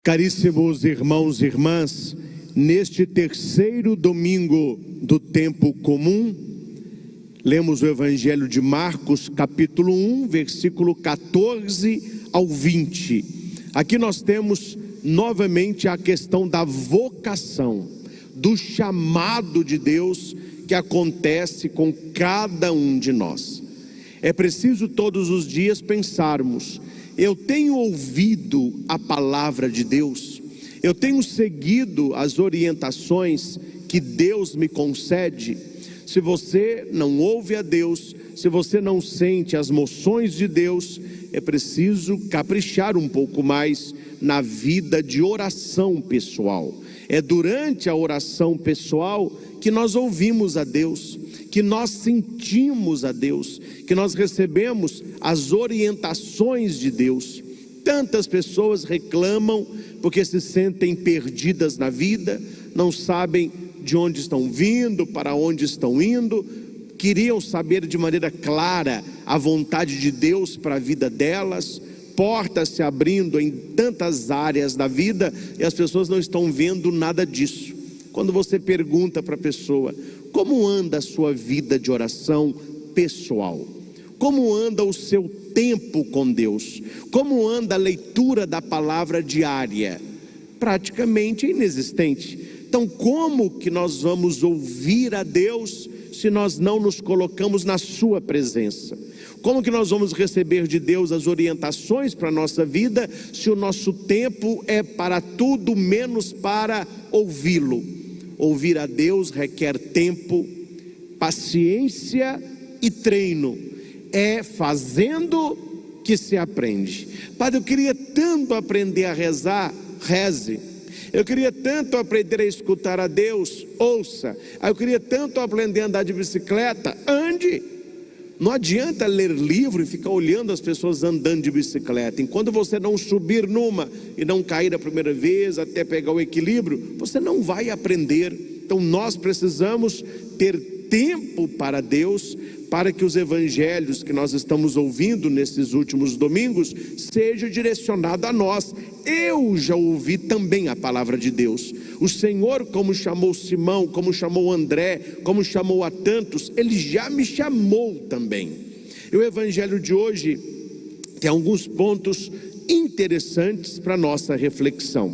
Caríssimos irmãos e irmãs, neste terceiro domingo do tempo comum, lemos o Evangelho de Marcos, capítulo 1, versículo 14 ao 20. Aqui nós temos novamente a questão da vocação, do chamado de Deus que acontece com cada um de nós. É preciso todos os dias pensarmos: eu tenho ouvido a palavra de Deus? Eu tenho seguido as orientações que Deus me concede? Se você não ouve a Deus, se você não sente as moções de Deus, é preciso caprichar um pouco mais na vida de oração pessoal. É durante a oração pessoal que nós ouvimos a Deus, que nós sentimos a Deus, que nós recebemos as orientações de Deus. Tantas pessoas reclamam porque se sentem perdidas na vida, não sabem de onde estão vindo, para onde estão indo, queriam saber de maneira clara a vontade de Deus para a vida delas, portas se abrindo em tantas áreas da vida e as pessoas não estão vendo nada disso. Quando você pergunta para a pessoa: como anda a sua vida de oração pessoal? Como anda o seu tempo com Deus? Como anda a leitura da palavra diária? Praticamente inexistente. Então, como que nós vamos ouvir a Deus se nós não nos colocamos na sua presença? Como que nós vamos receber de Deus as orientações para a nossa vida se o nosso tempo é para tudo menos para ouvi-lo? Ouvir a Deus requer tempo, paciência e treino. É fazendo que se aprende. Padre, eu queria tanto aprender a rezar. Reze. Eu queria tanto aprender a escutar a Deus. Ouça. Eu queria tanto aprender a andar de bicicleta. Ande. Não adianta ler livro e ficar olhando as pessoas andando de bicicleta. Enquanto você não subir numa e não cair a primeira vez até pegar o equilíbrio, você não vai aprender. Então nós precisamos ter tempo para Deus, para que os evangelhos que nós estamos ouvindo nesses últimos domingos sejam direcionados a nós. Eu já ouvi também a palavra de Deus. O Senhor, como chamou Simão, como chamou André, como chamou a tantos, Ele já me chamou também. E o evangelho de hoje tem alguns pontos interessantes para nossa reflexão.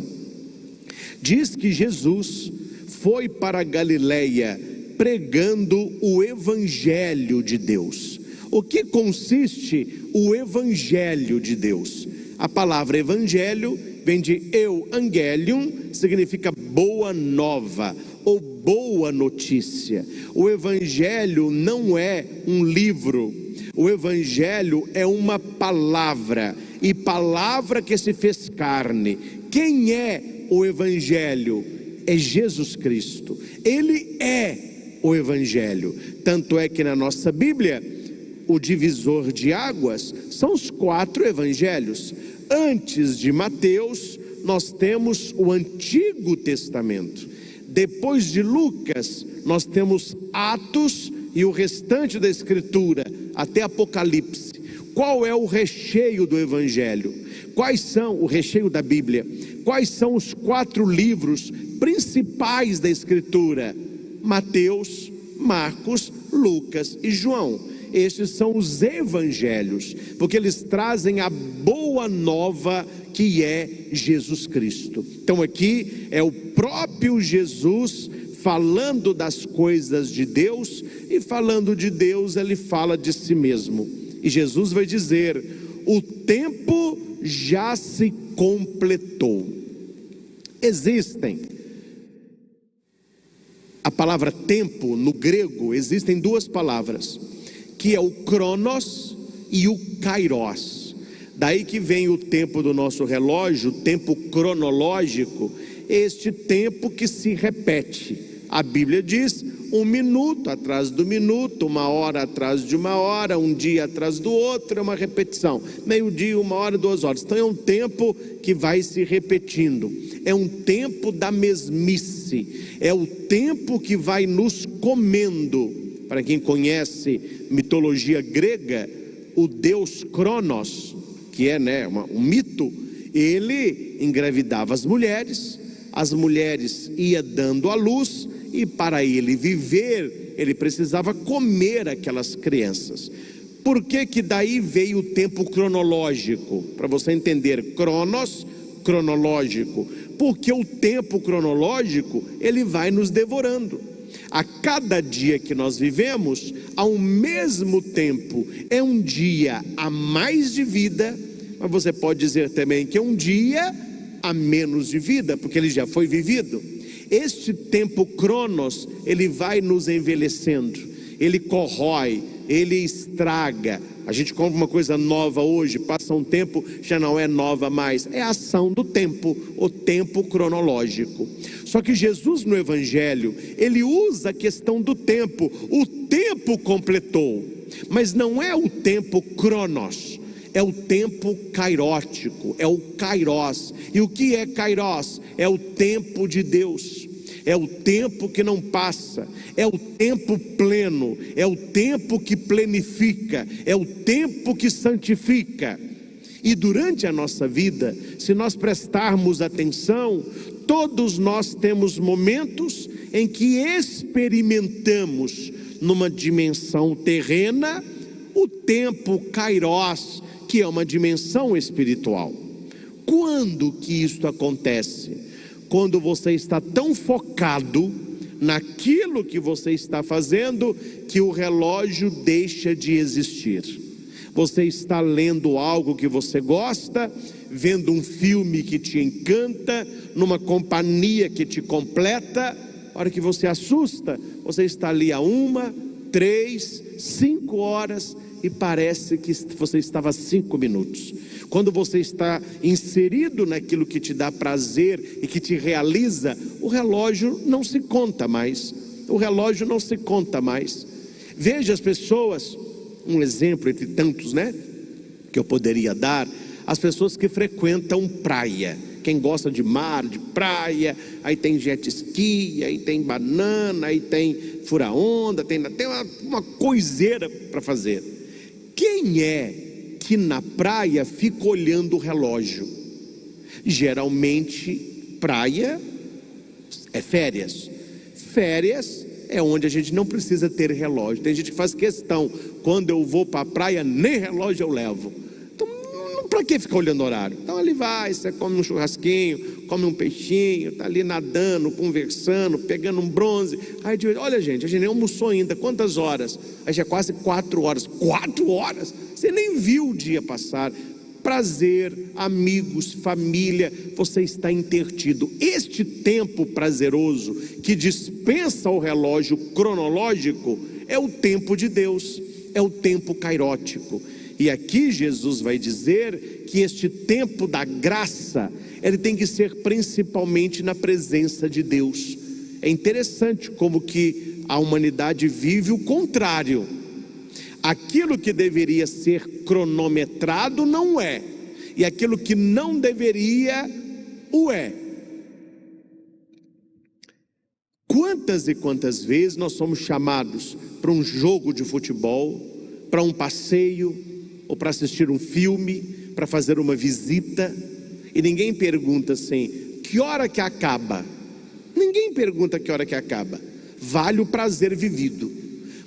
Diz que Jesus foi para a Galileia pregando o evangelho de Deus. O que consiste o evangelho de Deus? A palavra evangelho vem de euangelion, significa boa nova ou boa notícia. O evangelho não é um livro, o evangelho é uma palavra, e palavra que se fez carne. Quem é o evangelho? É Jesus Cristo. Ele é o evangelho. Tanto é que na nossa Bíblia o divisor de águas são os 4 evangelhos. Antes de Mateus nós temos o Antigo Testamento. Depois de Lucas nós temos Atos e o restante da Escritura até Apocalipse. Qual é o recheio do evangelho? Quais são o recheio da Bíblia? Quais são os 4 livros principais da Escritura? Mateus, Marcos, Lucas e João. Estes são os evangelhos, porque eles trazem a boa nova que é Jesus Cristo. Então aqui é o próprio Jesus falando das coisas de Deus, e falando de Deus ele fala de si mesmo. E Jesus vai dizer: o tempo já se completou. Existem, a palavra tempo no grego, existem 2 palavras, que é o cronos e o kairos. Daí que vem o tempo do nosso relógio, o tempo cronológico, este tempo que se repete. A Bíblia diz: 1 minuto atrás do minuto, 1 hora atrás de 1 hora, um dia atrás do outro, é uma repetição. Meio-dia, 1 hora, 2 horas. Então é um tempo que vai se repetindo. É um tempo da mesmice. É o tempo que vai nos comendo. Para quem conhece mitologia grega, o deus Cronos, que é um mito, Ele engravidava as mulheres iam dando à luz, e para ele viver, ele precisava comer aquelas crianças. Por que daí veio o tempo cronológico? Para você entender, cronológico. Porque o tempo cronológico, ele vai nos devorando. A cada dia que nós vivemos, ao mesmo tempo, é um dia a mais de vida, mas você pode dizer também que é um dia a menos de vida, porque ele já foi vivido. Este tempo cronos, ele vai nos envelhecendo, ele corrói, ele estraga. A gente compra uma coisa nova hoje, passa um tempo, já não é nova mais. É a ação do tempo, o tempo cronológico. Só que Jesus no Evangelho, ele usa a questão do tempo. O tempo completou, mas não é o tempo cronos, é o tempo kairótico, é o kairos. E o que é kairos? É o tempo de Deus, é o tempo que não passa, é o tempo pleno, é o tempo que plenifica, é o tempo que santifica. E durante a nossa vida, se nós prestarmos atenção, todos nós temos momentos em que experimentamos numa dimensão terrena o tempo kairos, que é uma dimensão espiritual. Quando que isso acontece? Quando você está tão focado naquilo que você está fazendo, que o relógio deixa de existir. Você está lendo algo que você gosta, vendo um filme que te encanta, numa companhia que te completa. A hora que você assusta, você está ali há 1, 3, 5 horas e parece que você estava 5 minutos. Quando você está inserido naquilo que te dá prazer e que te realiza, o relógio não se conta mais. O relógio não se conta mais. Veja as pessoas, um exemplo entre tantos, que eu poderia dar, as pessoas que frequentam praia. Quem gosta de mar, de praia, aí tem jet ski, aí tem banana, aí tem fura-onda, tem uma coiseira para fazer. Quem é que na praia fica olhando o relógio? Geralmente, praia é férias. Férias é onde a gente não precisa ter relógio. Tem gente que faz questão, quando eu vou para a praia, nem relógio eu levo. Então, para que ficar olhando o horário? Então ali vai, você come um churrasquinho, come um peixinho, está ali nadando, conversando, pegando um bronze. Aí olha gente, a gente nem almoçou ainda, quantas horas? Aí já é quase 4 horas. 4 horas? Você nem viu o dia passar. Prazer, amigos, família, você está intertido. Este tempo prazeroso que dispensa o relógio cronológico é o tempo de Deus, é o tempo kairótico. E aqui Jesus vai dizer que este tempo da graça, ele tem que ser principalmente na presença de Deus. É interessante como que a humanidade vive o contrário. Aquilo que deveria ser cronometrado não é, e aquilo que não deveria, o é. Quantas e quantas vezes nós somos chamados para um jogo de futebol, para um passeio, ou para assistir um filme, para fazer uma visita, e ninguém pergunta assim, que hora que acaba? Ninguém pergunta que hora que acaba. Vale o prazer vivido.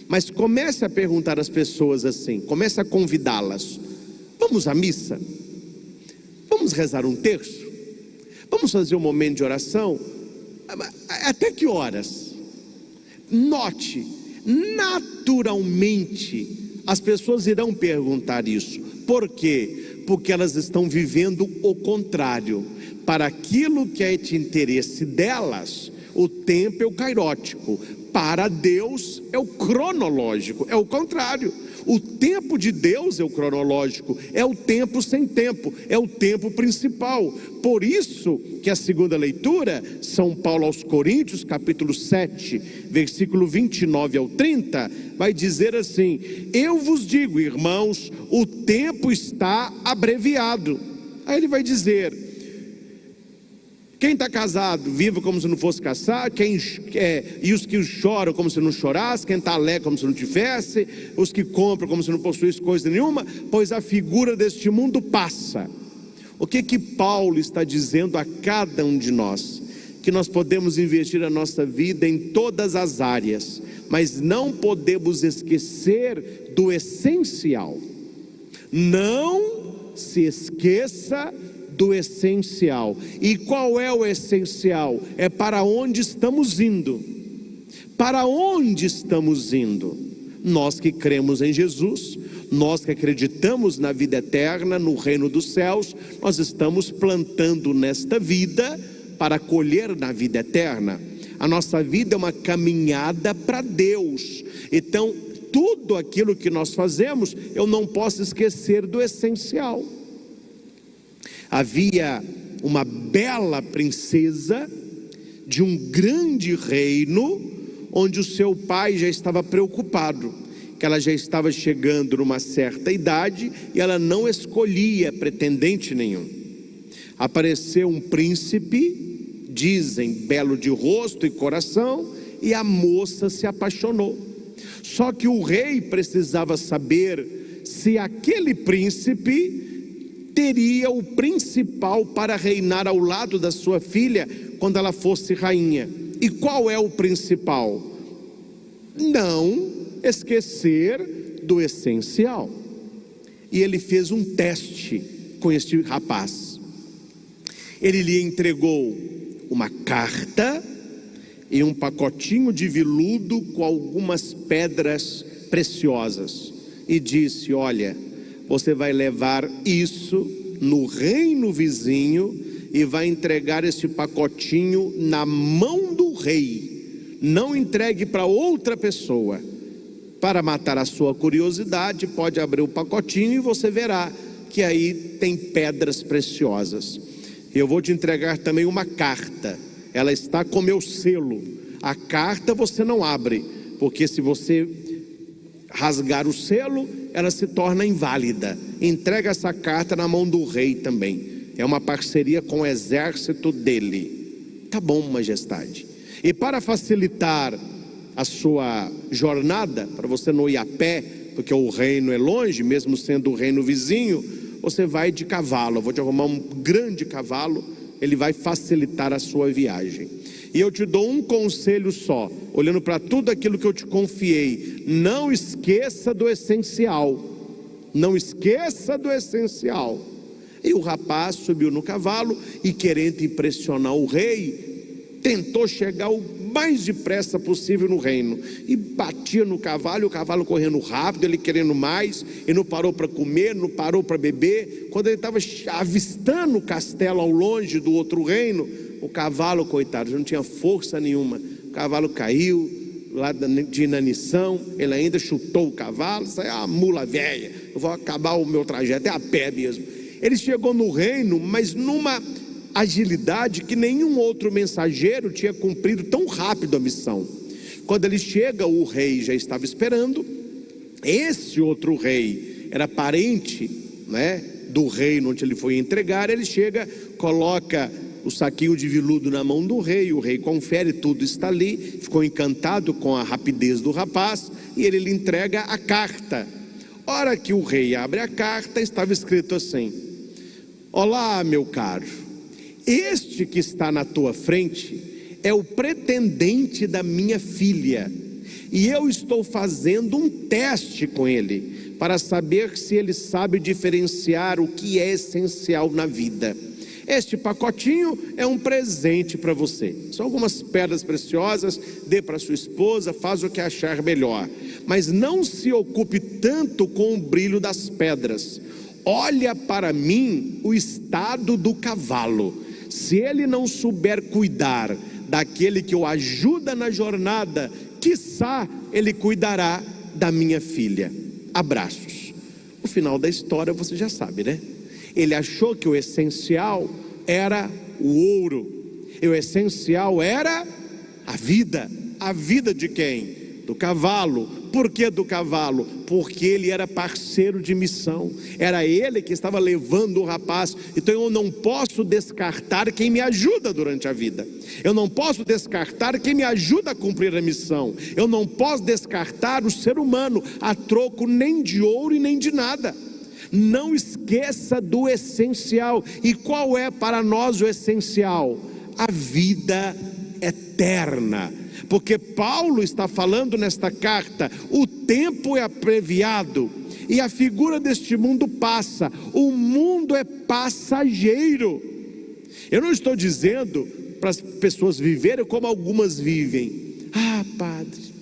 Mas comece a perguntar às pessoas assim, comece a convidá-las. Vamos à missa? Vamos rezar um terço? Vamos fazer um momento de oração? Até que horas? Note, naturalmente, as pessoas irão perguntar isso. Por quê? Porque elas estão vivendo o contrário. Para aquilo que é de interesse delas, o tempo é o kairótico. Para Deus é o cronológico, é o contrário. O tempo de Deus é o cronológico, é o tempo sem tempo, é o tempo principal. Por isso que a segunda leitura, São Paulo aos Coríntios, capítulo 7, versículo 29 ao 30, vai dizer assim: eu vos digo, irmãos, o tempo está abreviado. Aí ele vai dizer: quem está casado, viva como se não fosse casar, e os que choram como se não chorasse, quem está alegre como se não tivesse, os que compram como se não possuísse coisa nenhuma, pois a figura deste mundo passa. O que Paulo está dizendo a cada um de nós? Que nós podemos investir a nossa vida em todas as áreas, mas não podemos esquecer do essencial. Não se esqueça do essencial. E qual é o essencial? É para onde estamos indo. Para onde estamos indo? Nós que cremos em Jesus, nós que acreditamos na vida eterna, no reino dos céus, nós estamos plantando nesta vida para colher na vida eterna. A nossa vida é uma caminhada para Deus. Então, tudo aquilo que nós fazemos, eu não posso esquecer do essencial. Havia uma bela princesa de um grande reino, onde o seu pai já estava preocupado, que ela já estava chegando numa certa idade e ela não escolhia pretendente nenhum. Apareceu um príncipe, dizem belo de rosto e coração, e a moça se apaixonou. Só que o rei precisava saber se aquele príncipe teria o principal para reinar ao lado da sua filha quando ela fosse rainha. E qual é o principal? Não esquecer do essencial. E ele fez um teste com este rapaz. Ele lhe entregou uma carta e um pacotinho de veludo com algumas pedras preciosas, e disse: olha, você vai levar isso no reino vizinho e vai entregar esse pacotinho na mão do rei. Não entregue para outra pessoa. Para matar a sua curiosidade, pode abrir o pacotinho e você verá que aí tem pedras preciosas. Eu vou te entregar também uma carta, ela está com meu selo. A carta você não abre, porque se você rasgar o selo, ela se torna inválida. Entrega essa carta na mão do rei também. É uma parceria com o exército dele. Tá bom, majestade. E para facilitar a sua jornada, para você não ir a pé, porque o reino é longe, mesmo sendo o reino vizinho, você vai de cavalo. Eu vou te arrumar um grande cavalo, ele vai facilitar a sua viagem. E eu te dou um conselho só, olhando para tudo aquilo que eu te confiei: não esqueça do essencial. Não esqueça do essencial. E o rapaz subiu no cavalo e, querendo impressionar o rei, tentou chegar o mais depressa possível no reino, e batia no cavalo, e o cavalo correndo rápido, ele querendo mais, e não parou para comer, não parou para beber. Quando ele estava avistando o castelo ao longe do outro reino, o cavalo, coitado, já não tinha força nenhuma. O cavalo caiu lá de inanição, ele ainda chutou o cavalo. Isso é uma mula velha, eu vou acabar o meu trajeto, é a pé mesmo. Ele chegou no reino, mas numa agilidade que nenhum outro mensageiro tinha cumprido tão rápido a missão. Quando ele chega, o rei já estava esperando. Esse outro rei era parente, né, do reino onde ele foi entregar. Ele chega, coloca o saquinho de veludo na mão do rei. O rei confere, tudo está ali, ficou encantado com a rapidez do rapaz, e ele lhe entrega a carta. Hora que o rei abre a carta, estava escrito assim: olá, meu caro, este que está na tua frente é o pretendente da minha filha, e eu estou fazendo um teste com ele, para saber se ele sabe diferenciar o que é essencial na vida. Este pacotinho é um presente para você. São algumas pedras preciosas, dê para sua esposa, faz o que achar melhor. Mas não se ocupe tanto com o brilho das pedras. Olha para mim o estado do cavalo. Se ele não souber cuidar daquele que o ajuda na jornada, quiçá ele cuidará da minha filha. Abraços. O final da história você já sabe, né? Ele achou que o essencial era o ouro, e o essencial era a vida. A vida de quem? Do cavalo. Por que do cavalo? Porque ele era parceiro de missão, era ele que estava levando o rapaz. Então eu não posso descartar quem me ajuda durante a vida. Eu não posso descartar quem me ajuda a cumprir a missão. Eu não posso descartar o ser humano a troco nem de ouro e nem de nada. Não esqueça do essencial. E qual é para nós o essencial? A vida eterna. Porque Paulo está falando nesta carta: o tempo é abreviado e a figura deste mundo passa. O mundo é passageiro. Eu não estou dizendo para as pessoas viverem como algumas vivem. Ah, padre,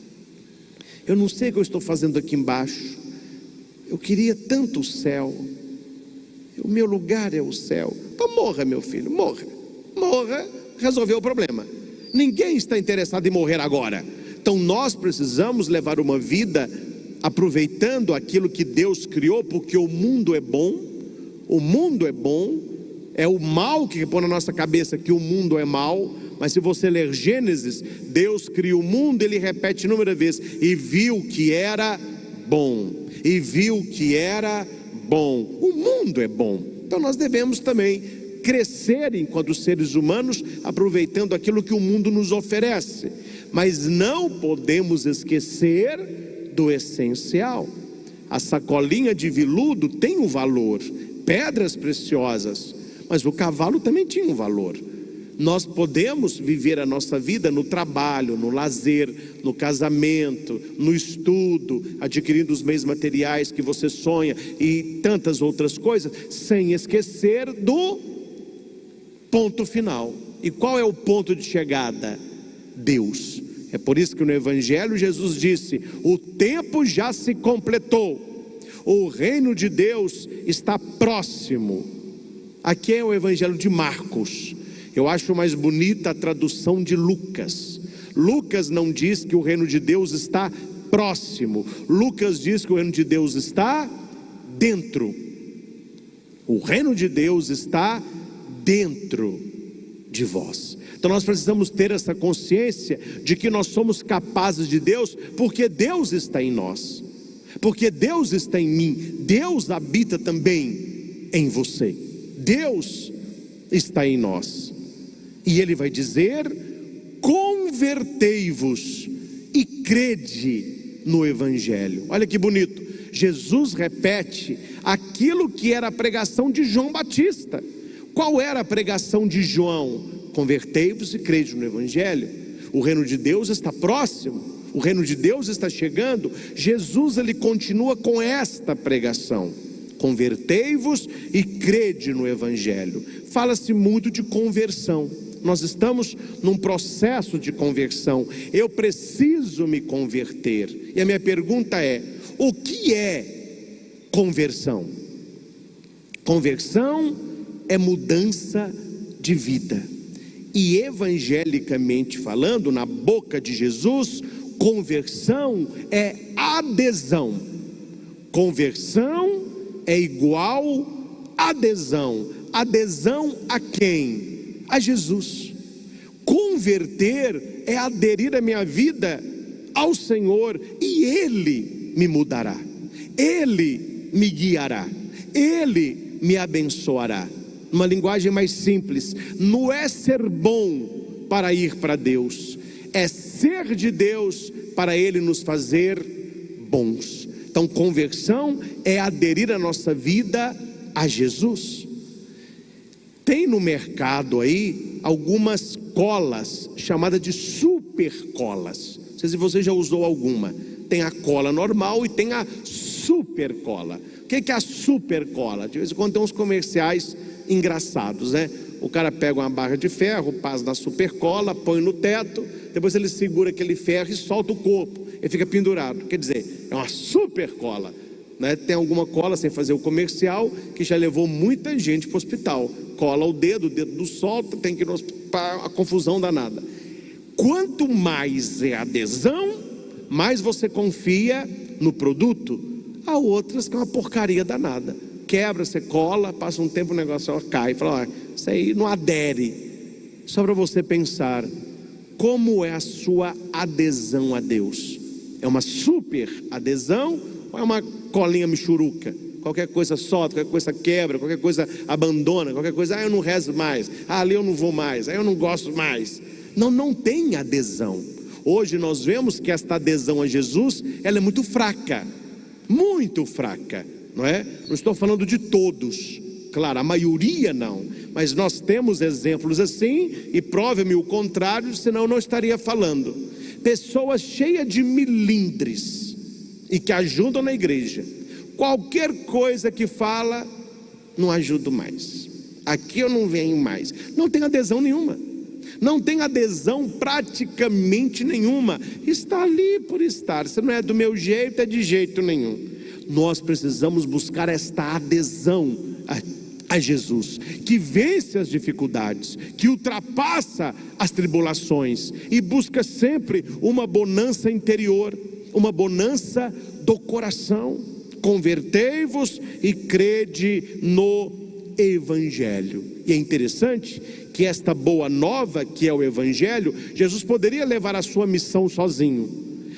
eu não sei o que eu estou fazendo aqui embaixo. Eu queria tanto o céu. O meu lugar é o céu. Então morra, meu filho, morra. Morra, resolveu o problema. Ninguém está interessado em morrer agora. Então nós precisamos levar uma vida aproveitando aquilo que Deus criou, porque o mundo é bom. O mundo é bom. É o mal que põe na nossa cabeça que o mundo é mal. Mas se você ler Gênesis, Deus cria o mundo, ele repete inúmeras vezes: e viu que era bom, e viu que era bom. O mundo é bom. Então nós devemos também crescer enquanto seres humanos, aproveitando aquilo que o mundo nos oferece. Mas não podemos esquecer do essencial. A sacolinha de veludo tem um valor, pedras preciosas, mas o cavalo também tinha um valor. Nós podemos viver a nossa vida no trabalho, no lazer, no casamento, no estudo, adquirindo os meios materiais que você sonha e tantas outras coisas, sem esquecer do ponto final. E qual é o ponto de chegada? Deus. É por isso que no Evangelho Jesus disse: o tempo já se completou, o reino de Deus está próximo. Aqui é o Evangelho de Marcos. Eu acho mais bonita a tradução de Lucas. Lucas não diz que o reino de Deus está próximo. Lucas diz que o reino de Deus está dentro. O reino de Deus está dentro de vós. Então nós precisamos ter essa consciência de que nós somos capazes de Deus, porque Deus está em nós. Porque Deus está em mim. Deus habita também em você. Deus está em nós. E ele vai dizer: convertei-vos e crede no Evangelho. Olha que bonito. Jesus repete aquilo que era a pregação de João Batista. Qual era a pregação de João? Convertei-vos e crede no Evangelho. O reino de Deus está próximo. O reino de Deus está chegando. Jesus, ele continua com esta pregação: convertei-vos e crede no Evangelho. Fala-se muito de conversão. Nós estamos num processo de conversão. Eu preciso me converter. E a minha pergunta é: o que é conversão? Conversão é mudança de vida. E evangelicamente falando, na boca de Jesus, conversão é adesão. Conversão é igual adesão. Adesão a quem? A Jesus. Converter é aderir a minha vida ao Senhor, e Ele me mudará, Ele me guiará, Ele me abençoará. Uma linguagem mais simples: não é ser bom para ir para Deus, é ser de Deus para Ele nos fazer bons. Então conversão é aderir a nossa vida a Jesus. Tem no mercado aí algumas colas chamadas de super colas. Não sei se você já usou alguma. Tem a cola normal e tem a super cola. O que é a super cola? De vez em quando tem uns comerciais engraçados, né? O cara pega uma barra de ferro, passa na super cola, põe no teto, depois ele segura aquele ferro e solta o corpo, ele fica pendurado. Quer dizer, é uma super cola, né? Tem alguma cola, sem fazer o comercial, que já levou muita gente para o hospital. Cola o dedo não solta, tem que ir no hospital, a confusão danada. Quanto mais é adesão, mais você confia no produto. Há outras que é uma porcaria danada. Quebra, você cola, passa um tempo o negócio cai. Fala: isso aí não adere. Só para você pensar, como é a sua adesão a Deus? É uma super adesão ou é uma colinha michuruca? Qualquer coisa solta, qualquer coisa quebra, qualquer coisa abandona, qualquer coisa: eu não rezo mais, ali eu não vou mais, aí eu não gosto mais. Não tem adesão. Hoje nós vemos que esta adesão a Jesus, ela é muito fraca, não é? Não estou falando de todos, claro, a maioria não, mas nós temos exemplos assim, e prove-me o contrário, senão eu não estaria falando. Pessoas cheias de milindres e que ajudam na igreja. Qualquer coisa que fala, não ajudo mais. Aqui eu não venho mais. Não tem adesão nenhuma. Não tem adesão praticamente nenhuma. Está ali por estar. Se não é do meu jeito, é de jeito nenhum. Nós precisamos buscar esta adesão a Jesus, que vence as dificuldades, que ultrapassa as tribulações e busca sempre uma bonança interior, uma bonança do coração. Convertei-vos e crede no Evangelho. E é interessante que esta boa nova, que é o Evangelho, Jesus poderia levar a sua missão sozinho,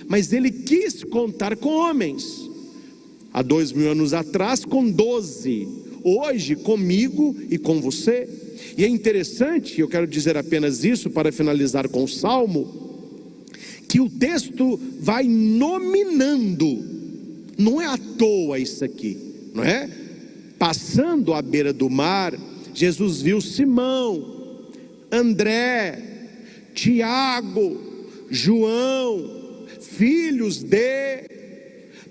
mas ele quis contar com homens. Há 2000 anos atrás com 12, hoje comigo e com você. E é interessante, eu quero dizer apenas isso para finalizar com o Salmo, que o texto vai nominando, não é à toa isso aqui, não é? Passando à beira do mar, Jesus viu Simão, André, Tiago, João, filhos de...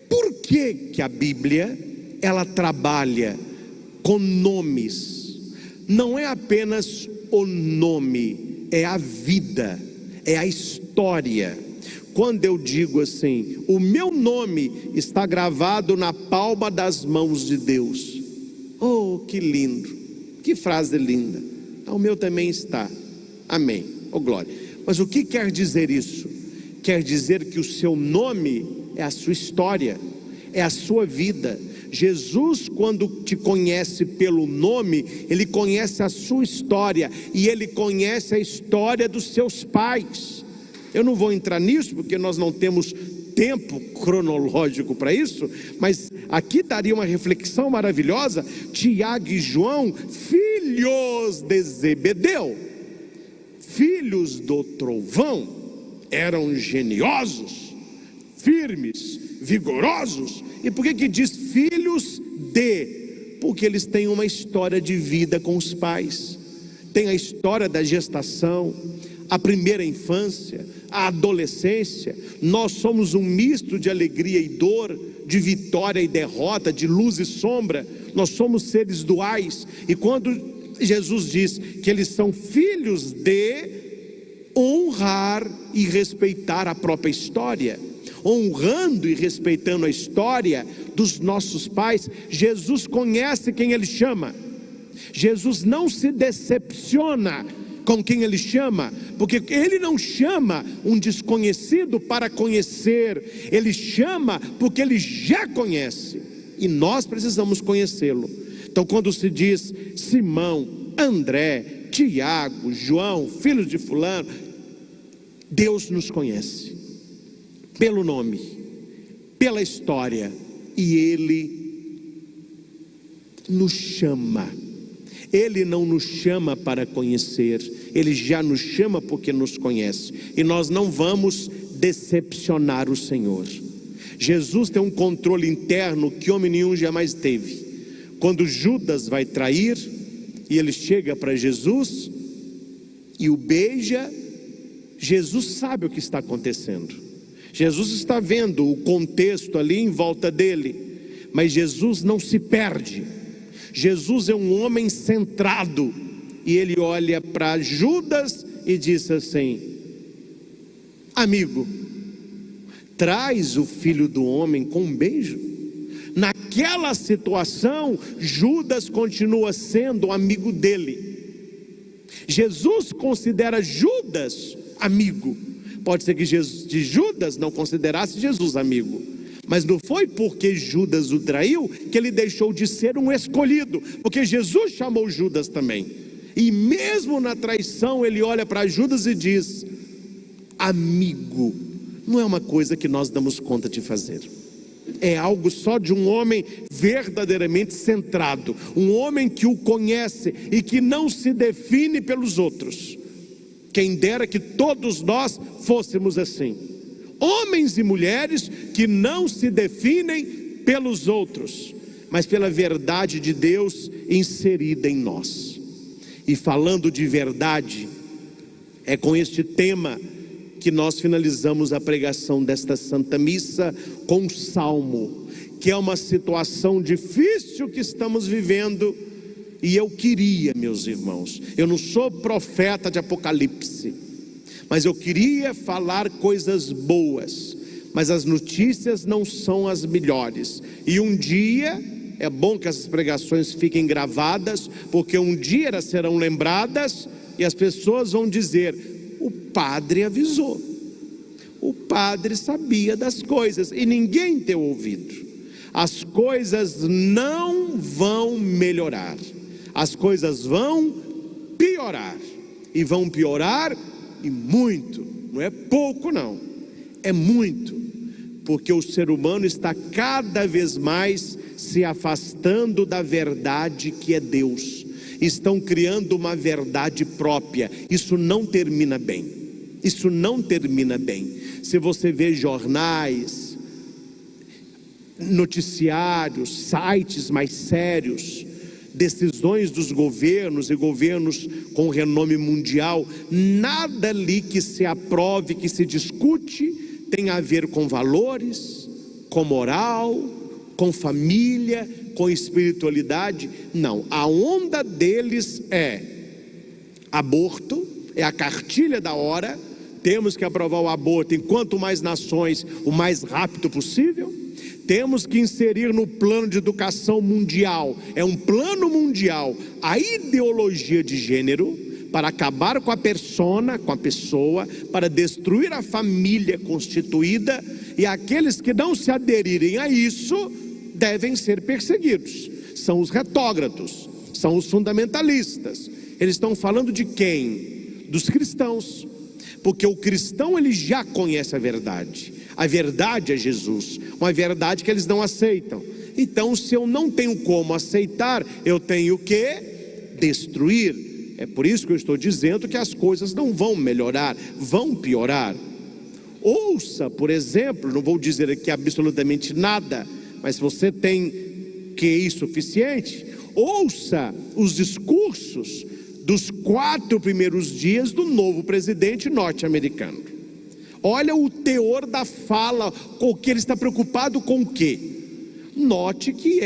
Por que a Bíblia, ela trabalha com nomes? Não é apenas o nome, é a vida, é a história. Quando eu digo assim, o meu nome está gravado na palma das mãos de Deus. Oh, que lindo, que frase linda. O meu também está, amém, oh glória. Mas o que quer dizer isso? Quer dizer que o seu nome é a sua história, é a sua vida. Jesus, quando te conhece pelo nome, ele conhece a sua história, e ele conhece a história dos seus pais. Eu não vou entrar nisso, porque nós não temos tempo cronológico para isso, mas aqui daria uma reflexão maravilhosa. Tiago e João, filhos de Zebedeu, filhos do trovão, eram geniosos, firmes, vigorosos. E por que diz filhos de? Porque eles têm uma história de vida com os pais. Tem a história da gestação, a primeira infância, a adolescência. Nós somos um misto de alegria e dor, de vitória e derrota, de luz e sombra. Nós somos seres duais. E quando Jesus diz que eles são filhos de, honrar e respeitar a própria história, honrando e respeitando a história dos nossos pais. Jesus conhece quem ele chama. Jesus não se decepciona com quem ele chama, porque ele não chama um desconhecido para conhecer, ele chama porque ele já conhece, e nós precisamos conhecê-lo. Então, quando se diz Simão, André, Tiago, João, filhos de fulano, Deus nos conhece pelo nome, pela história, e ele nos chama. Ele não nos chama para conhecer, ele já nos chama porque nos conhece, e nós não vamos decepcionar o Senhor. Jesus tem um controle interno que homem nenhum jamais teve. Quando Judas vai trair, e ele chega para Jesus e o beija, Jesus sabe o que está acontecendo. Jesus está vendo o contexto ali em volta dele, mas Jesus não se perde. Jesus é um homem centrado, e ele olha para Judas e diz assim: amigo, traz o filho do homem com um beijo. Naquela situação, Judas continua sendo amigo dele. Jesus considera Judas amigo. Pode ser que Judas não considerasse Jesus amigo, mas não foi porque Judas o traiu que ele deixou de ser um escolhido, porque Jesus chamou Judas também. E mesmo na traição ele olha para Judas e diz: amigo. Não é uma coisa que nós damos conta de fazer. É algo só de um homem verdadeiramente centrado, um homem que o conhece e que não se define pelos outros. Quem dera que todos nós fôssemos assim, homens e mulheres que não se definem pelos outros. mas pela verdade de Deus inserida em nós. E falando de verdade, é com este tema que nós finalizamos a pregação desta Santa Missa com um salmo, que é uma situação difícil que estamos vivendo. E eu queria, meus irmãos, eu não sou profeta de Apocalipse, mas eu queria falar coisas boas, mas as notícias não são as melhores. E um dia, é bom que essas pregações fiquem gravadas, porque um dia elas serão lembradas e as pessoas vão dizer: o padre avisou, o padre sabia das coisas e ninguém deu ouvido. As coisas não vão melhorar, as coisas vão piorar, e vão piorar e muito, não é pouco não, é muito, porque o ser humano está cada vez mais se afastando da verdade que é Deus. Estão criando uma verdade própria. Isso não termina bem. Isso não termina bem. Se você vê jornais, noticiários, sites mais sérios, decisões dos governos, e governos com renome mundial, nada ali que se aprove, que se discute, tem a ver com valores, com moral, com família, com espiritualidade. Não, a onda deles é aborto, é a cartilha da hora. Temos que aprovar o aborto em quanto mais nações, o mais rápido possível. Temos que inserir no plano de educação mundial, é um plano mundial, a ideologia de gênero, para acabar com a persona, com a pessoa, para destruir a família constituída. E aqueles que não se aderirem a isso devem ser perseguidos. São os retrógrados, são os fundamentalistas. Eles estão falando de quem? Dos cristãos, porque o cristão ele já conhece a verdade. A verdade é Jesus, uma verdade que eles não aceitam. Então, se eu não tenho como aceitar, eu tenho que destruir. É por isso que eu estou dizendo que as coisas não vão melhorar, vão piorar. Ouça, por exemplo, não vou dizer aqui absolutamente nada, mas se você tem QI suficiente, ouça os discursos dos 4 primeiros dias do novo presidente norte-americano. Olha o teor da fala, com o que ele está preocupado com o quê? Note que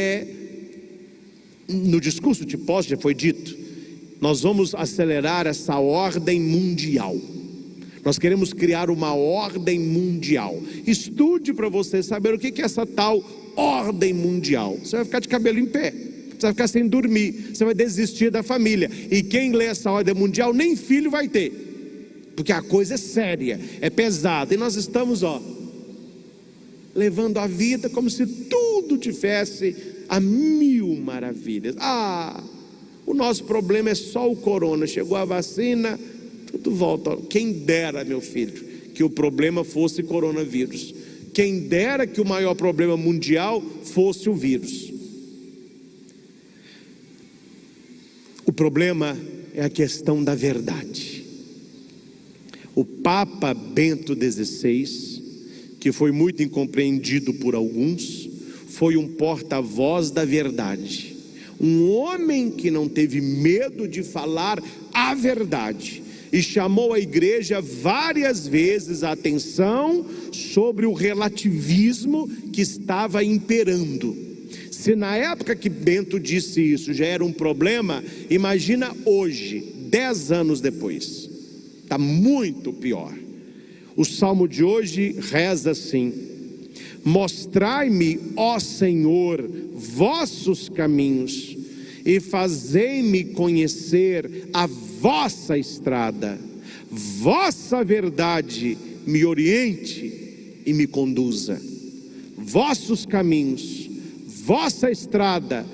no discurso de posse já foi dito, nós vamos acelerar essa ordem mundial. Nós queremos criar uma ordem mundial. Estude para você saber o que é essa tal ordem mundial. Você vai ficar de cabelo em pé, você vai ficar sem dormir, você vai desistir da família. E quem lê essa ordem mundial nem filho vai ter, porque a coisa é séria, é pesada. E nós estamos levando a vida como se tudo tivesse a mil maravilhas. O nosso problema é só o corona. Chegou a vacina, tudo volta. Quem dera, meu filho, que o problema fosse coronavírus. Quem dera que o maior problema mundial fosse o vírus. O problema é a questão da verdade. O Papa Bento XVI, que foi muito incompreendido por alguns, foi um porta-voz da verdade. Um homem que não teve medo de falar a verdade e chamou a igreja várias vezes a atenção sobre o relativismo que estava imperando. Se na época que Bento disse isso já era um problema, imagina hoje, 10 anos depois. Está muito pior. O salmo de hoje reza assim: mostrai-me, ó Senhor, vossos caminhos, e fazei-me conhecer a vossa estrada. Vossa verdade me oriente e me conduza. Vossos caminhos, vossa estrada,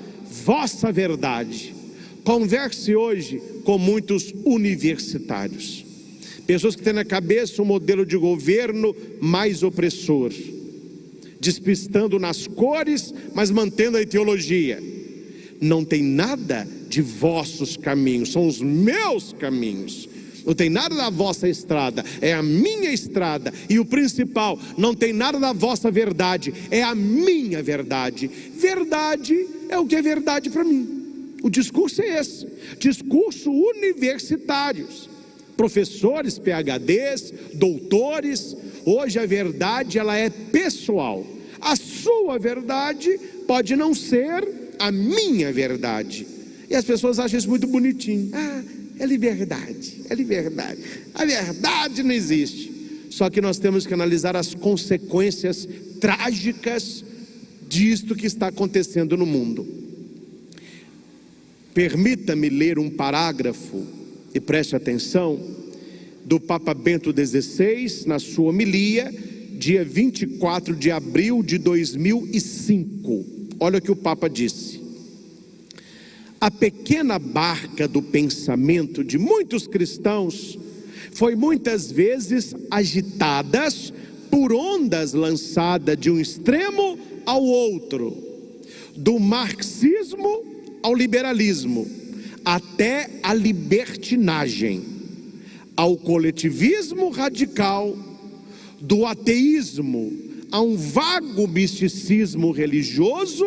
vossa verdade. Converse hoje com muitos universitários, pessoas que têm na cabeça um modelo de governo mais opressor, despistando nas cores, mas mantendo a ideologia. Não tem nada de vossos caminhos, são os meus caminhos. Não tem nada da vossa estrada, é a minha estrada. E o principal, não tem nada da vossa verdade, é a minha verdade. Verdade é o que é verdade para mim. O discurso é esse, discurso universitários, professores, PhDs, doutores. Hoje a verdade ela é pessoal. A sua verdade pode não ser a minha verdade. E as pessoas acham isso muito bonitinho. É liberdade, é liberdade. A verdade não existe. Só que nós temos que analisar as consequências trágicas disto que está acontecendo no mundo. Permita-me ler um parágrafo, e preste atenção, do Papa Bento XVI, na sua homilia, dia 24 de abril de 2005. Olha o que o Papa disse: a pequena barca do pensamento de muitos cristãos foi muitas vezes agitada por ondas lançadas de um extremo ao outro, do marxismo ao liberalismo, até a libertinagem, ao coletivismo radical, do ateísmo a um vago misticismo religioso,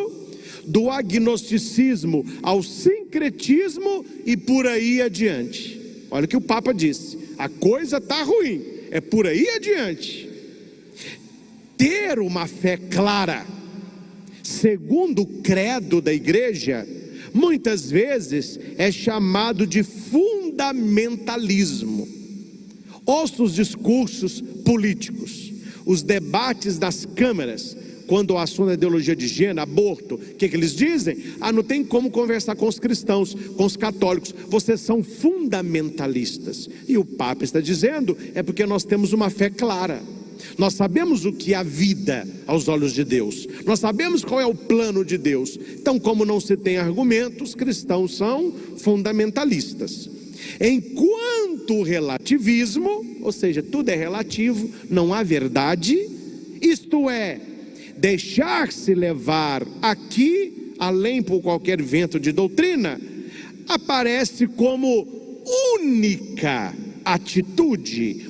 do agnosticismo ao sincretismo e por aí adiante. Olha o que o Papa disse: a coisa está ruim, é por aí adiante. Ter uma fé clara, segundo o credo da igreja, muitas vezes é chamado de fundamentalismo. Ouça os discursos políticos, os debates das câmaras, quando o assunto é ideologia de gênero, aborto, o que eles dizem? Não tem como conversar com os cristãos, com os católicos, vocês são fundamentalistas. E o Papa está dizendo, é porque nós temos uma fé clara. Nós sabemos o que é a vida aos olhos de Deus, nós sabemos qual é o plano de Deus. Então, como não se tem argumentos, os cristãos são fundamentalistas. Enquanto o relativismo, ou seja, tudo é relativo, não há verdade, isto é, deixar-se levar aqui, além por qualquer vento de doutrina, aparece como única atitude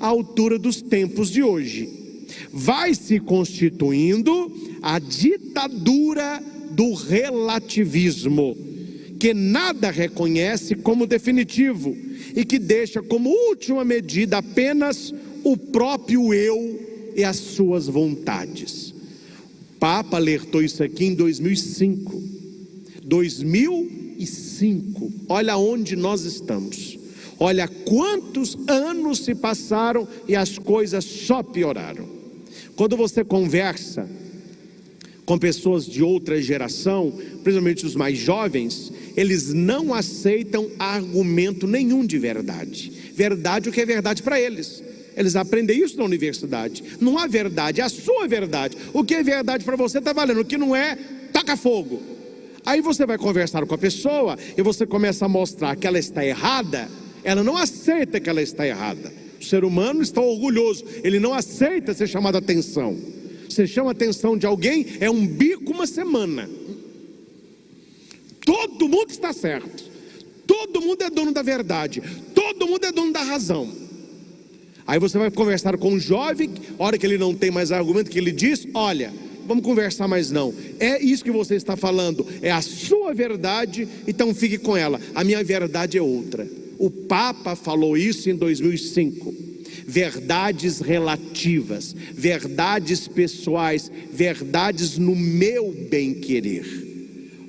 à altura dos tempos de hoje. Vai se constituindo a ditadura do relativismo, que nada reconhece como definitivo e que deixa como última medida apenas o próprio eu e as suas vontades. O Papa alertou isso aqui em 2005. 2005, olha onde nós estamos. Olha quantos anos se passaram e as coisas só pioraram. Quando você conversa com pessoas de outra geração, principalmente os mais jovens, eles não aceitam argumento nenhum de verdade. Verdade, o que é verdade para eles? Eles aprendem isso na universidade. Não há verdade, é a sua verdade. O que é verdade para você está valendo, o que não é, taca fogo. Aí você vai conversar com a pessoa e você começa a mostrar que ela está errada. Ela não aceita que ela está errada. O ser humano está orgulhoso, ele não aceita ser chamado a atenção. Você chama a atenção de alguém, é um bico uma semana. Todo mundo está certo, todo mundo é dono da verdade, todo mundo é dono da razão. Aí você vai conversar com um jovem, a hora que ele não tem mais argumento, que ele diz: olha, vamos conversar mais não, é isso que você está falando, é a sua verdade, então fique com ela, a minha verdade é outra. O Papa falou isso em 2005. Verdades relativas, verdades pessoais, verdades no meu bem-querer.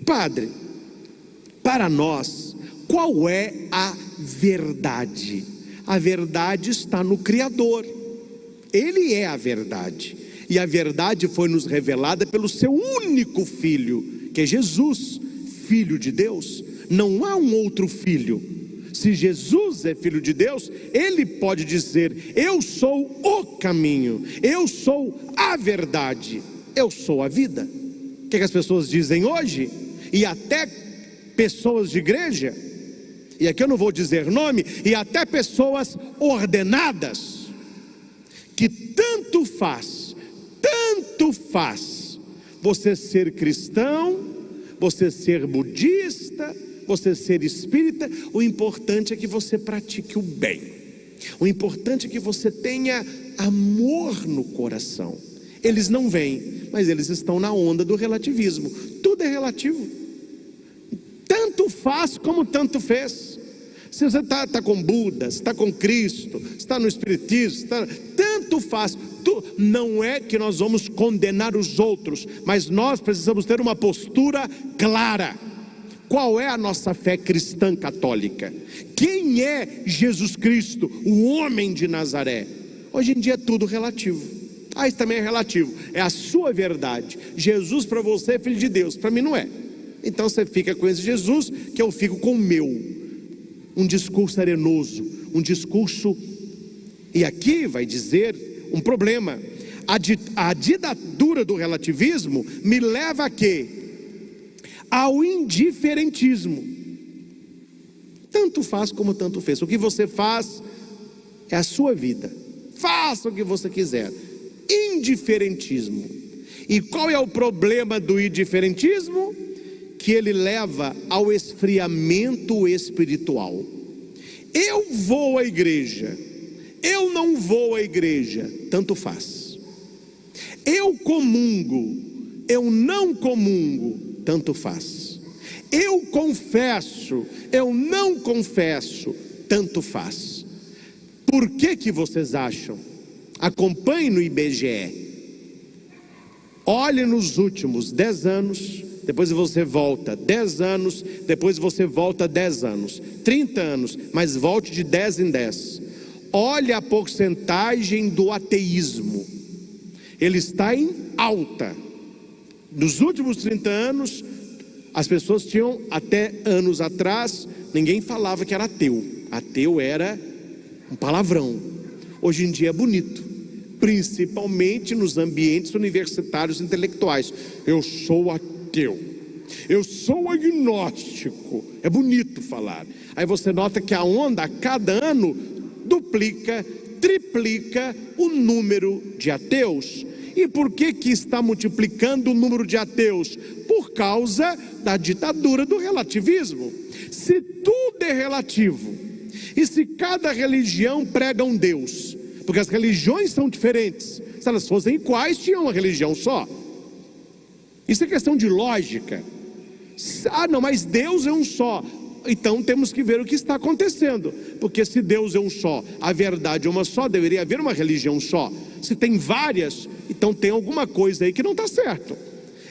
Padre, para nós, qual é a verdade? A verdade está no Criador. Ele é a verdade. E a verdade foi nos revelada pelo seu único Filho, que é Jesus, Filho de Deus. Não há um outro Filho. Se Jesus é Filho de Deus, Ele pode dizer: eu sou o caminho, eu sou a verdade, eu sou a vida. O que as pessoas dizem hoje? E até pessoas de igreja, e aqui eu não vou dizer nome, e até pessoas ordenadas, que tanto faz você ser cristão, você ser budista, você ser espírita, o importante é que você pratique o bem. O importante é que você tenha amor no coração. Eles não vêm, mas eles estão na onda do relativismo. Tudo é relativo. Tanto faz como tanto fez. Se você está com Buda, se está com Cristo, se está no Espiritismo, tanto faz. Não é que nós vamos condenar os outros, mas nós precisamos ter uma postura clara. Qual é a nossa fé cristã católica? Quem é Jesus Cristo, o homem de Nazaré? Hoje em dia é tudo relativo. Isso também é relativo, é a sua verdade. Jesus para você é filho de Deus, para mim não é. Então você fica com esse Jesus, que eu fico com o meu. Um discurso arenoso, um discurso, e aqui vai dizer um problema. A ditadura do relativismo me leva a quê? Ao indiferentismo. Tanto faz como tanto fez. O que você faz é a sua vida. Faça o que você quiser. Indiferentismo. E qual é o problema do indiferentismo? Que ele leva ao esfriamento espiritual. Eu vou à igreja, eu não vou à igreja, tanto faz. Eu comungo, eu não comungo, tanto faz. Eu confesso, eu não confesso, tanto faz. Por que vocês acham? Acompanhe no IBGE. Olhe nos últimos 10 anos, depois você volta 10 anos, depois você volta 10 anos, 30 anos, mas volte de 10 em 10. Olhe a porcentagem do ateísmo. Ele está em alta. Nos últimos 30 anos, as pessoas tinham, até anos atrás, ninguém falava que era ateu. Ateu era um palavrão. Hoje em dia é bonito, principalmente nos ambientes universitários intelectuais. Eu sou ateu, eu sou agnóstico. É bonito falar. Aí você nota que a onda a cada ano duplica, triplica o número de ateus. E por que está multiplicando o número de ateus? Por causa da ditadura do relativismo. Se tudo é relativo, e se cada religião prega um Deus, porque as religiões são diferentes, se elas fossem iguais, tinham uma religião só. Isso é questão de lógica. Não, mas Deus é um só. Então temos que ver o que está acontecendo, porque se Deus é um só, a verdade é uma só, deveria haver uma religião só. Se tem várias, então tem alguma coisa aí que não está certo.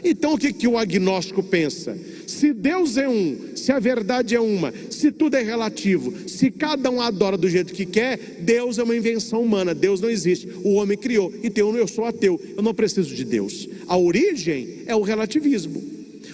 Então o que o agnóstico pensa? Se Deus é um, se a verdade é uma, se tudo é relativo, se cada um adora do jeito que quer, Deus é uma invenção humana, Deus não existe, o homem criou, então eu sou ateu, eu não preciso de Deus. A origem é o relativismo.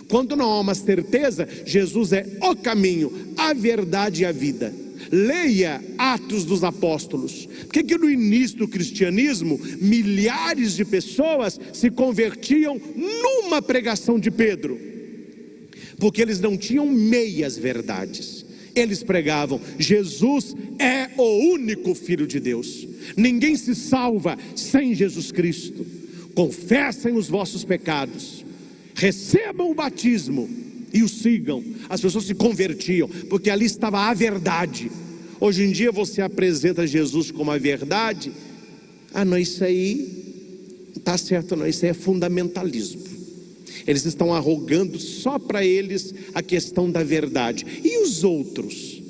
Quando não há uma certeza, Jesus é o caminho, a verdade e a vida. Leia Atos dos Apóstolos. Por que no início do cristianismo milhares de pessoas se convertiam numa pregação de Pedro? Porque eles não tinham meias verdades. Eles pregavam: Jesus é o único Filho de Deus. Ninguém se salva sem Jesus Cristo. Confessem os vossos pecados, recebam o batismo e o sigam. As pessoas se convertiam, porque ali estava a verdade. Hoje em dia você apresenta Jesus como a verdade. Não, isso aí está certo, não, isso aí é fundamentalismo. Eles estão arrogando só para eles a questão da verdade. E os outros?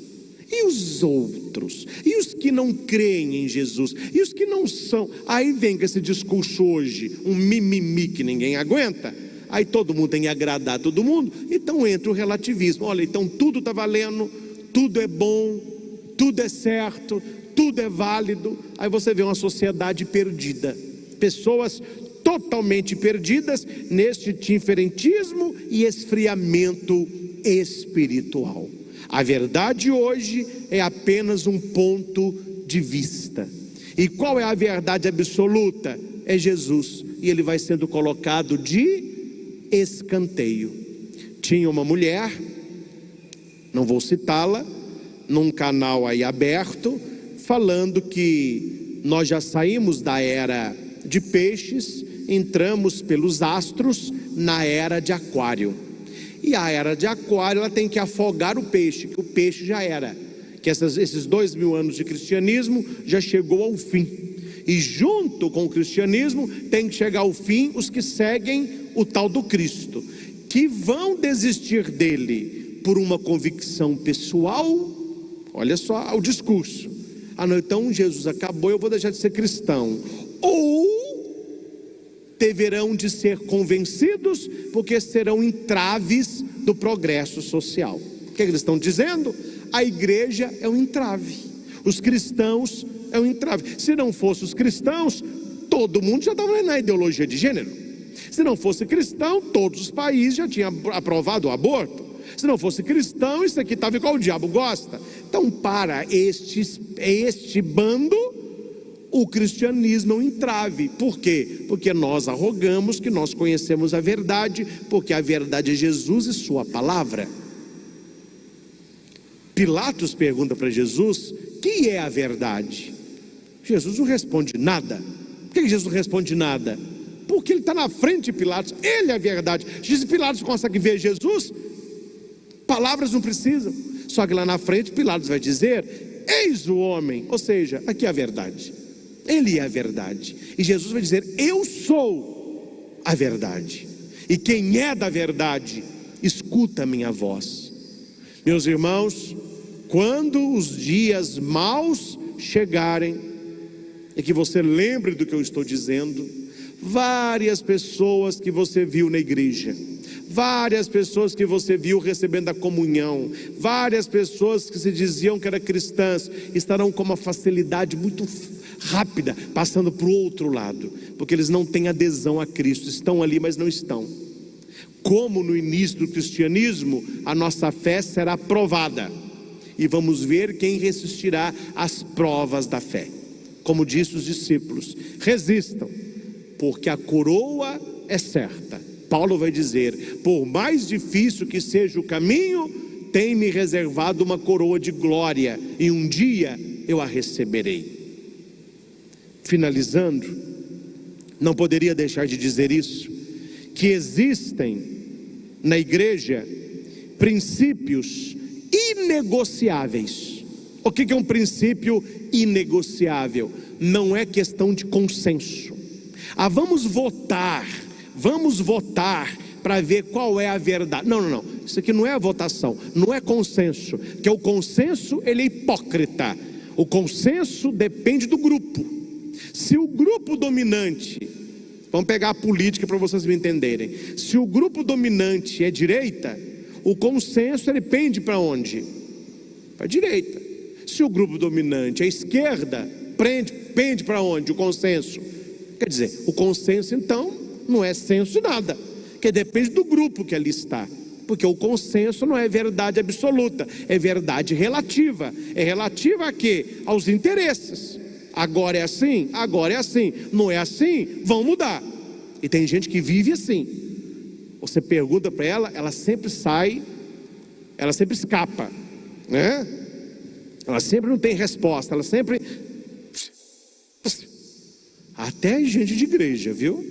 E os outros? E os que não creem em Jesus? E os que não são? Aí vem com esse discurso hoje, um mimimi que ninguém aguenta. Aí todo mundo tem que agradar todo mundo. Então entra o relativismo. Olha, então tudo está valendo, tudo é bom, tudo é certo, tudo é válido. Aí você vê uma sociedade perdida, pessoas totalmente perdidas neste diferentismo e esfriamento espiritual. A verdade hoje é apenas um ponto de vista. E qual é a verdade absoluta? É Jesus, e ele vai sendo colocado de escanteio. Tinha uma mulher, não vou citá-la, num canal aí aberto, falando que nós já saímos da era de peixes, entramos pelos astros na era de aquário. E a era de Aquário, ela tem que afogar o peixe, que o peixe já era, que esses 2000 anos de cristianismo já chegou ao fim. E junto com o cristianismo tem que chegar ao fim os que seguem o tal do Cristo, que vão desistir dele por uma convicção pessoal. Olha só o discurso: ah não, então Jesus acabou, eu vou deixar de ser cristão. Ou deverão de ser convencidos, porque serão entraves do progresso social. O que eles estão dizendo? A igreja é um entrave, os cristãos é um entrave. Se não fossem os cristãos, todo mundo já estava na ideologia de gênero. Se não fosse cristão, todos os países já tinham aprovado o aborto. Se não fosse cristão, isso aqui estava igual o diabo gosta. Então, para este bando, o cristianismo é um entrave. Por quê? Porque nós arrogamos que nós conhecemos a verdade, porque a verdade é Jesus e sua palavra. Pilatos pergunta para Jesus: que é a verdade? Jesus não responde nada. Por que Jesus não responde nada? Porque ele está na frente de Pilatos, ele é a verdade. Se Pilatos consegue ver Jesus, palavras não precisam. Só que lá na frente Pilatos vai dizer: eis o homem, ou seja, aqui é a verdade, ele é a verdade. E Jesus vai dizer: eu sou a verdade, e quem é da verdade, escuta a minha voz. Meus irmãos, quando os dias maus chegarem, e que você lembre do que eu estou dizendo, várias pessoas que você viu na igreja, várias pessoas que você viu recebendo a comunhão, várias pessoas que se diziam que eram cristãs, estarão com uma facilidade muito rápida, passando para o outro lado, porque eles não têm adesão a Cristo, estão ali, mas não estão. Como no início do cristianismo, a nossa fé será provada, e vamos ver quem resistirá às provas da fé. Como disse os discípulos: resistam, porque a coroa é certa. Paulo vai dizer: por mais difícil que seja o caminho, tem-me reservado uma coroa de glória, e um dia eu a receberei. Finalizando, não poderia deixar de dizer isso, que existem na igreja princípios inegociáveis. O que é um princípio inegociável? Não é questão de consenso. Vamos votar para ver qual é a verdade. Não, isso aqui não é a votação, não é consenso, porque o consenso ele é hipócrita. O consenso depende do grupo. Se o grupo dominante, vamos pegar a política para vocês me entenderem, se o grupo dominante é direita, o consenso ele pende para onde? Para a direita. Se o grupo dominante é esquerda, pende para onde? O consenso. Quer dizer, o consenso então não é senso de nada, que depende do grupo que ali está, porque o consenso não é verdade absoluta, é verdade relativa. É relativa a quê? Aos interesses. Agora é assim, agora é assim, não é assim, vão mudar. E tem gente que vive assim. Você pergunta para ela, ela sempre sai, ela sempre escapa, né? Ela sempre não tem resposta, ela sempre... Até gente de igreja, viu?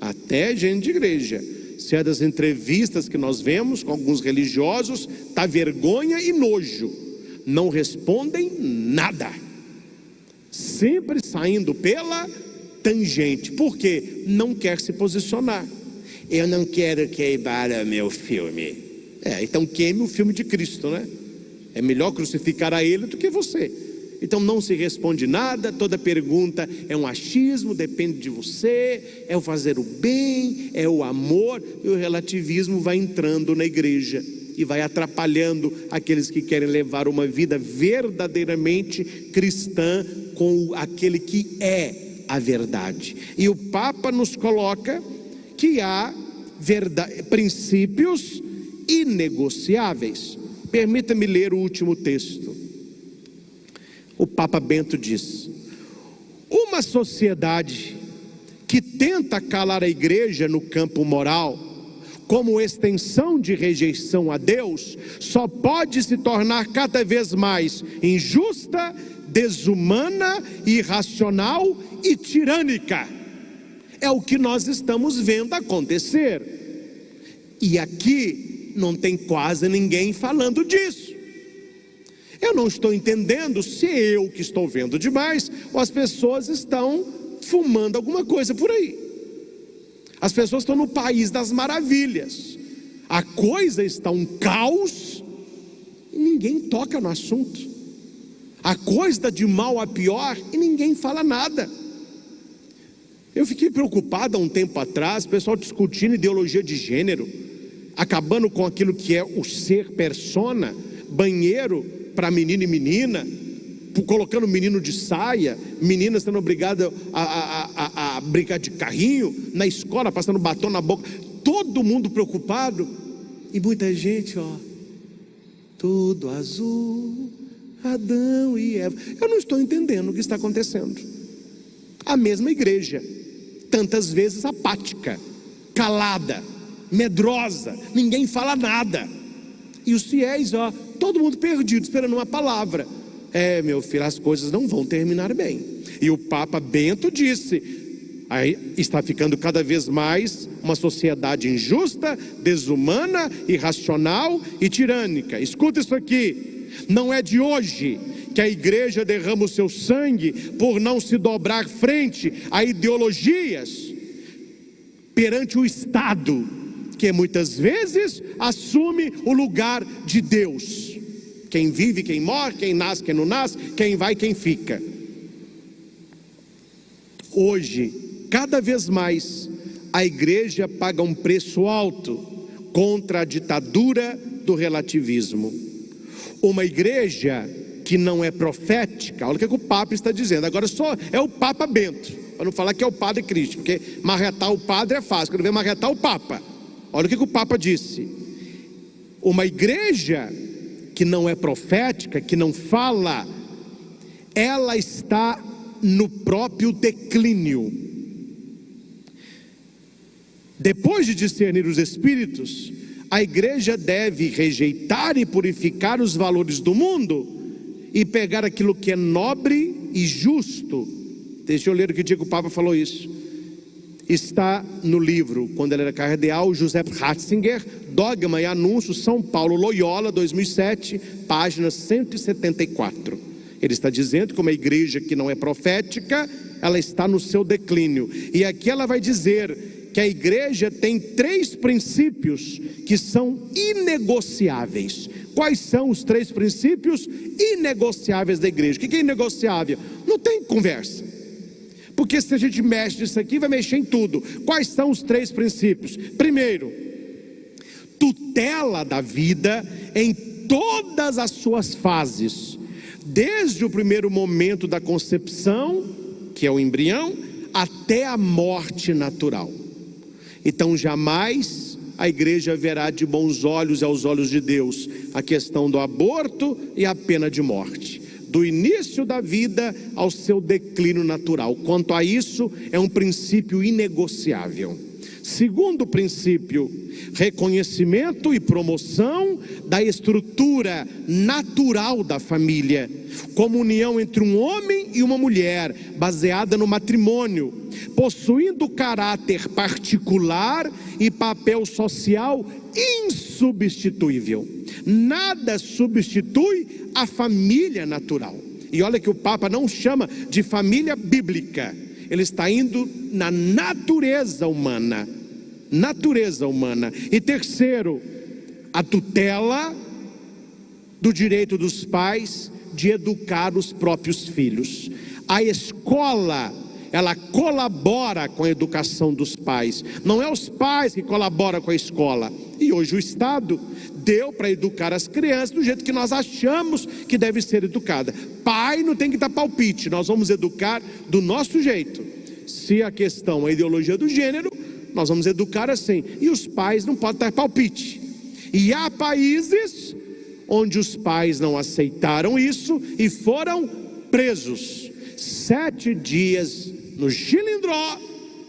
Até gente de igreja. Se é das entrevistas que nós vemos com alguns religiosos, tá vergonha e nojo. Não respondem nada. Sempre saindo pela tangente. Por quê? Não quer se posicionar. Eu não quero queimar o meu filme. Então queime o filme de Cristo, né? É melhor crucificar a ele do que você. Então não se responde nada, toda pergunta é um achismo, depende de você, é o fazer o bem, é o amor, e o relativismo vai entrando na igreja e vai atrapalhando aqueles que querem levar uma vida verdadeiramente cristã com aquele que é a verdade. E o Papa nos coloca que há princípios inegociáveis. Permita-me ler o último texto. O Papa Bento diz: uma sociedade que tenta calar a igreja no campo moral, como extensão de rejeição a Deus, só pode se tornar cada vez mais injusta, desumana, irracional e tirânica. É o que nós estamos vendo acontecer. E aqui não tem quase ninguém falando disso. Eu não estou entendendo se eu que estou vendo demais ou as pessoas estão fumando alguma coisa por aí. As pessoas estão no país das maravilhas. A coisa está um caos e ninguém toca no assunto. A coisa está de mal a pior e ninguém fala nada. Eu fiquei preocupado há um tempo atrás, o pessoal discutindo ideologia de gênero, acabando com aquilo que é o ser persona, banheiro para menino e menina, colocando menino de saia, meninas sendo obrigadas a brincar de carrinho, na escola passando batom na boca, todo mundo preocupado, e muita gente, tudo azul, Adão e Eva. Eu não estou entendendo o que está acontecendo. A mesma igreja, tantas vezes apática, calada, medrosa, ninguém fala nada, e os fiéis, todo mundo perdido, esperando uma palavra. Meu filho, as coisas não vão terminar bem. E o Papa Bento disse: aí está ficando cada vez mais uma sociedade injusta, desumana, irracional e tirânica. Escuta isso aqui. Não é de hoje que a igreja derrama o seu sangue por não se dobrar frente a ideologias perante o Estado, que muitas vezes assume o lugar de Deus. Quem vive, quem morre, quem nasce, quem não nasce, quem vai, quem fica. Hoje, cada vez mais, a igreja paga um preço alto contra a ditadura do relativismo. Uma igreja que não é profética, olha o que o Papa está dizendo. Agora só é o Papa Bento, para não falar que é o Padre Cristo, porque marretar o padre é fácil, quando vem marretar o Papa. Olha o que o Papa disse: uma igreja que não é profética, que não fala, ela está no próprio declínio. Depois de discernir os espíritos, a igreja deve rejeitar e purificar os valores do mundo e pegar aquilo que é nobre e justo. Deixa eu ler o que o Papa falou isso. Está no livro, quando ele era cardeal, José Ratzinger, Dogma e Anúncio, São Paulo, Loyola, 2007, página 174. Ele está dizendo que uma igreja que não é profética, ela está no seu declínio. E aqui ela vai dizer que a igreja tem 3 princípios que são inegociáveis. Quais são os 3 princípios inegociáveis da igreja? O que é inegociável? Não tem conversa, porque se a gente mexe nisso aqui, vai mexer em tudo. Quais são os 3 princípios? Primeiro, tutela da vida em todas as suas fases, desde o primeiro momento da concepção, que é o embrião, até a morte natural. Então jamais a igreja verá de bons olhos aos olhos de Deus a questão do aborto e a pena de morte, do início da vida ao seu declínio natural. Quanto a isso, é um princípio inegociável. Segundo princípio, reconhecimento e promoção da estrutura natural da família, comunhão entre um homem e uma mulher, baseada no matrimônio, possuindo caráter particular e papel social insubstituível. Nada substitui a família natural. E olha que o Papa não chama de família bíblica, ele está indo na natureza humana. E terceiro, a tutela do direito dos pais de educar os próprios filhos. A escola, ela colabora com a educação dos pais, não é os pais que colaboram com a escola. E hoje o Estado deu para educar as crianças do jeito que nós achamos que deve ser educada. Pai não tem que dar palpite, nós vamos educar do nosso jeito. Se a questão é a ideologia do gênero, nós vamos educar assim, e os pais não podem dar palpite. E há países onde os pais não aceitaram isso e foram presos 7 dias no Chilindró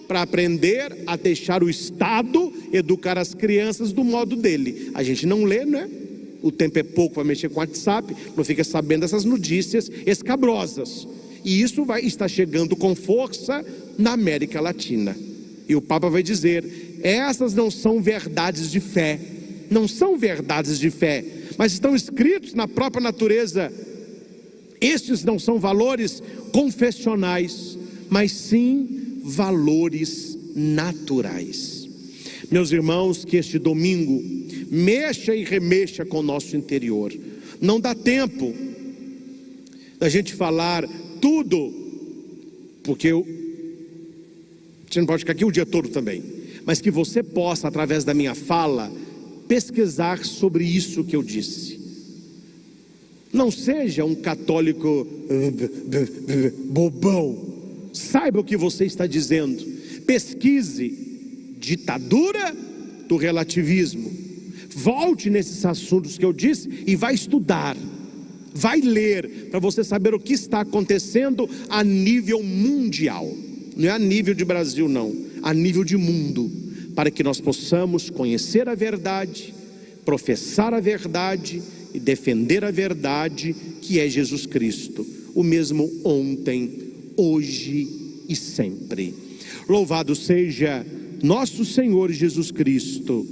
para aprender a deixar o Estado educar as crianças do modo dele. A gente não lê, né? O tempo é pouco para mexer com o WhatsApp, não fica sabendo dessas notícias escabrosas. E isso está chegando com força na América Latina. E o Papa vai dizer: essas não são verdades de fé, não são verdades de fé, mas estão escritos na própria natureza. Estes não são valores confessionais, mas sim valores naturais. Meus irmãos, que este domingo mexa e remexa com o nosso interior. Não dá tempo da gente falar tudo, porque você não pode ficar aqui o dia todo também, mas que você possa, através da minha fala, pesquisar sobre isso que eu disse. Não seja um católico bobão. Saiba o que você está dizendo. Pesquise. Ditadura do relativismo. Volte nesses assuntos que eu disse e vai estudar, vai ler, para você saber o que está acontecendo a nível mundial. Não é a nível de Brasil não, a nível de mundo, para que nós possamos conhecer a verdade, professar a verdade e defender a verdade, que é Jesus Cristo, o mesmo ontem, hoje e sempre. Louvado seja nosso Senhor Jesus Cristo.